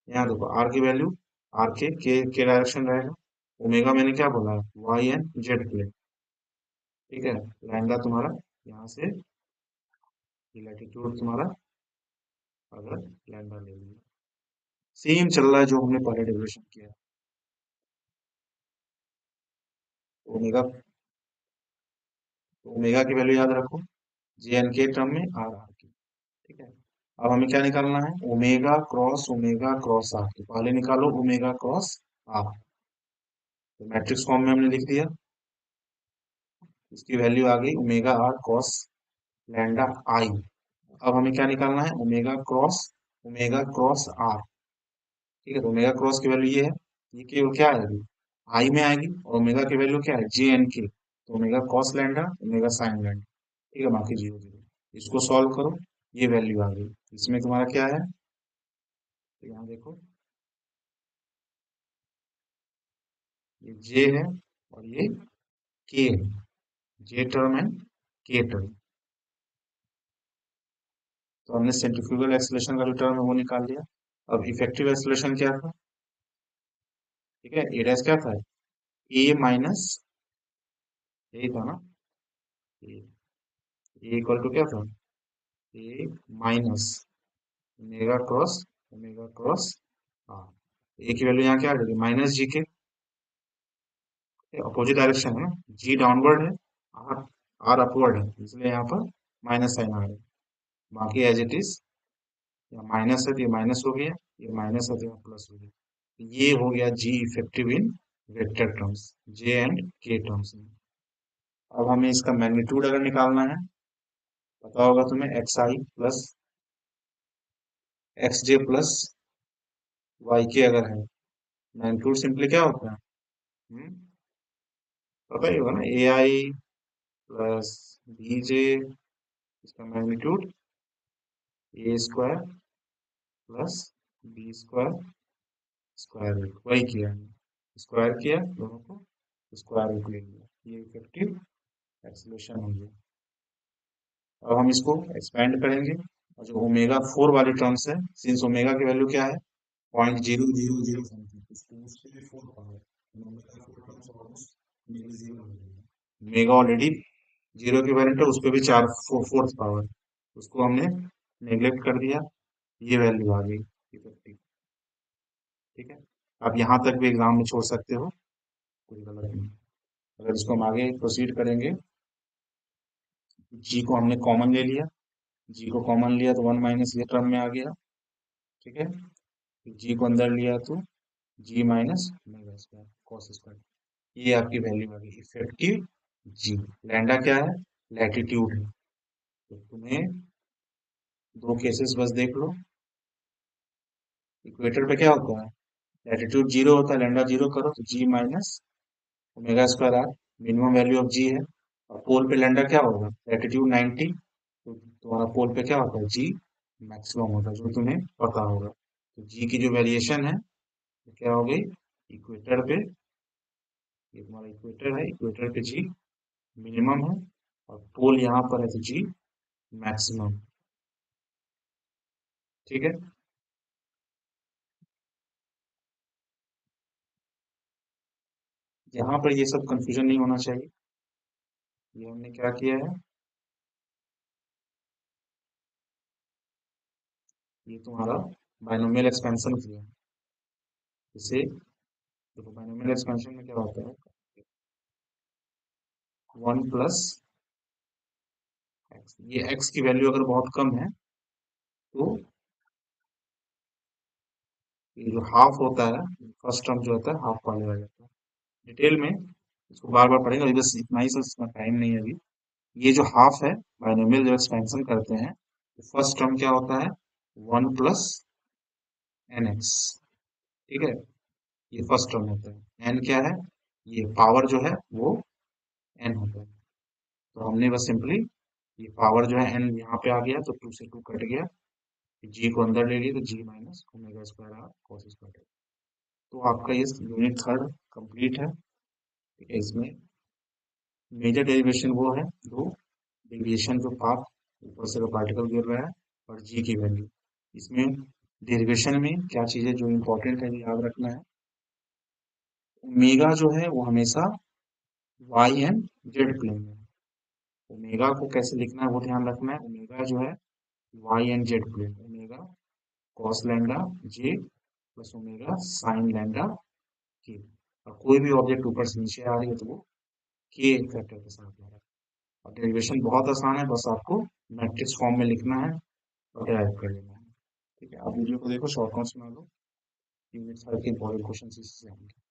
यहाँ देखो आर की वैल्यू, आर के डायरेक्शन रहेगा, ओमेगा मैंने क्या बोला है, वाई एंड जेड प्लेन। ठीक है, लैम्डा तुम्हारा यहाँ से लैटिट्यूड तुम्हारा, अगर लैम्डा ले लिया, सेम चल रहा है जो हमने पहले डेरिवेशन किया है। ओमेगा, तो ओमेगा की वैल्यू याद रखो, जे एन के टर्म में आर आर की। ठीक है, अब हमें क्या निकालना है, ओमेगा क्रॉस आर। तो पहले निकालो ओमेगा क्रॉस आर, तो मैट्रिक्स फॉर्म में हमने लिख दिया, इसकी वैल्यू आ गई ओमेगा आर कॉस लैम्डा आई। अब हमें क्या निकालना है, ओमेगा क्रॉस आर। ठीक है, तो ओमेगा क्रॉस की वैल्यू ये है, ये केवल क्या आएगी, आई में आएगी, और ओमेगा की वैल्यू क्या है, जे एन के, तो omega cos lambda, omega sine lambda. ठीक है, बाकी जीरो जीरो, इसको सॉल्व करो, ये वैल्यू आ गई। इसमें तुम्हारा क्या है, तो यहाँ देखो, ये जे है और ये के है, जे टर्म एंड के टर्म। तो हमने सेंट्रीफ्यूगल एक्सीलरेशन का जो टर्म है वो निकाल लिया। अब इफेक्टिव एक्सीलरेशन क्या था, ठीक है, ए डैश क्या था, ए माइनस, यही था ना, ए इक्वल टू क्या था, ए माइनस ओमेगा क्रॉस हाँ, ए की वैल्यू यहाँ क्या आ जाएगी, माइनस जी के, अपोजिट डायरेक्शन है ना, जी डाउनवर्ड है, आर आर अपवर्ड है, इसलिए यहाँ पर माइनस साइन आ रहा है। बाकी एज इट इज, यहाँ माइनस है तो ये माइनस हो गया, ये माइनस है तो यहाँ प्लस हो गया। ये हो गया G effective in vector terms, J and K terms में। अब हमें इसका मैग्नीट्यूड अगर निकालना है, पता होगा तुम्हें, एक्स आई प्लस एक्स जे प्लस वाई के अगर है, मैग्नीट्यूड सिंपली क्या होता है, हम्म, पता ही होगा ना, ए आई प्लस बी जे, इसका magnitude A square plus B square square root, वही किया हमने, स्क्वायर किया दोनों को, स्क्वायर रूट ले लिया, ये इफेक्टिव एक्सीलरेशन हो गया। अब हम इसको एक्सपेंड करेंगे, और जो ओमेगा फोर वाली टर्म्स है, सिंस ओमेगा की वैल्यू क्या है, 0.000 समथिंग, इसको उसके लिए four power, omega four terms almost negligible हो जाएगा। ओमेगा ऑलरेडी जीरो की वैल्यू है, उस पर भी चार फोर्थ पावर, उसको हमने नेग्लेक्ट कर दिया, ये वैल्यू आ गई इफेक्टिव। ठीक है, आप यहाँ तक भी एग्जाम में छोड़ सकते हो, कोई गलत नहीं। अगर इसको हम आगे प्रोसीड करेंगे, जी को हमने कॉमन ले लिया, जी को कॉमन लिया तो वन माइनस ये टर्म में आ गया। ठीक है, जी को अंदर लिया तो G minus omega square cos square, ये आपकी वैल्यू आ गई इफेक्टिव जी। लैम्डा क्या है, लैटिट्यूड है, तो तुम्हें दो केसेस बस देख लो। इक्वेटर पे क्या होता है, लैटिट्यूड जीरो होता है, लैम्डा जीरो करो तो G minus omega square R, minimum value of G है। और पोल पे लैम्डा क्या होगा, लैटिट्यूड 90, तो तुम्हारा पोल पे क्या होता है, जी मैक्सिमम होता है, जो तुम्हें पता होगा। तो जी की जो वेरिएशन है वो क्या हो गई, इक्वेटर पे, ये तुम्हारा इक्वेटर है, इक्वेटर पे जी मिनिमम है, और पोल यहाँ पर है तो जी मैक्सिमम। ठीक है। यहाँ पर ये सब कंफ्यूजन नहीं होना चाहिए। ये हमने क्या किया है, ये तुम्हारा बाइनोमियल एक्सपेंशन किया है। इसे देखो, बाइनोमियल एक्सपेंशन में क्या होता है, 1 प्लस एक्स, ये एक्स की वैल्यू अगर बहुत कम है तो ये जो हाफ होता है, फर्स्ट टर्म जो होता है हाफ वाले आ जाता है। डिटेल में इसको बार बार पढ़ेंगे, अभी बस इतना ही, इसमें टाइम नहीं है अभी। ये जो हाफ है, बाइनोमियल जो एक्सपेंशन करते हैं, तो फर्स्ट टर्म क्या होता है, 1 प्लस एन एक्स। ठीक है, ये फर्स्ट टर्म होता है। एन क्या है, ये पावर जो है वो एन होता है। तो हमने बस सिंपली ये पावर जो है एन यहाँ पे आ गया, तो 2 से 2 कट गया, जी को अंदर ले लिए तो G minus omega square R cos square. तो आपका ये यूनिट थर्ड कंप्लीट है। ठीक है, इसमें मेजर डेरिवेशन वो है जो डेविएशन जो पाथ ऊपर से पार्टिकल गिर रहा है और जी की वैल्यू। इसमें डेरिवेशन में क्या चीजें जो इम्पोर्टेंट है, याद रखना है। ओमेगा जो है वो हमेशा वाई एंड जेड प्लेन में है। ओमेगा को कैसे लिखना है वो ध्यान रखना है। ओमेगा जो है Y and Z plane, omega cos lambda J plus omega sine lambda K. और कोई भी ऑब्जेक्ट ऊपर से नीचे आ रही है तो वो के फैक्टर के साथ आ रहा है। और डेरिवेशन बहुत आसान है, बस आपको मैट्रिक्स फॉर्म में लिखना है और ड्राइव कर लेना है। ठीक है, आप वीडियो को देखो, शॉर्ट नोट्स बना लो, यूनिट 3 के इंपॉर्टेंट क्वेश्चन इससे आएंगे।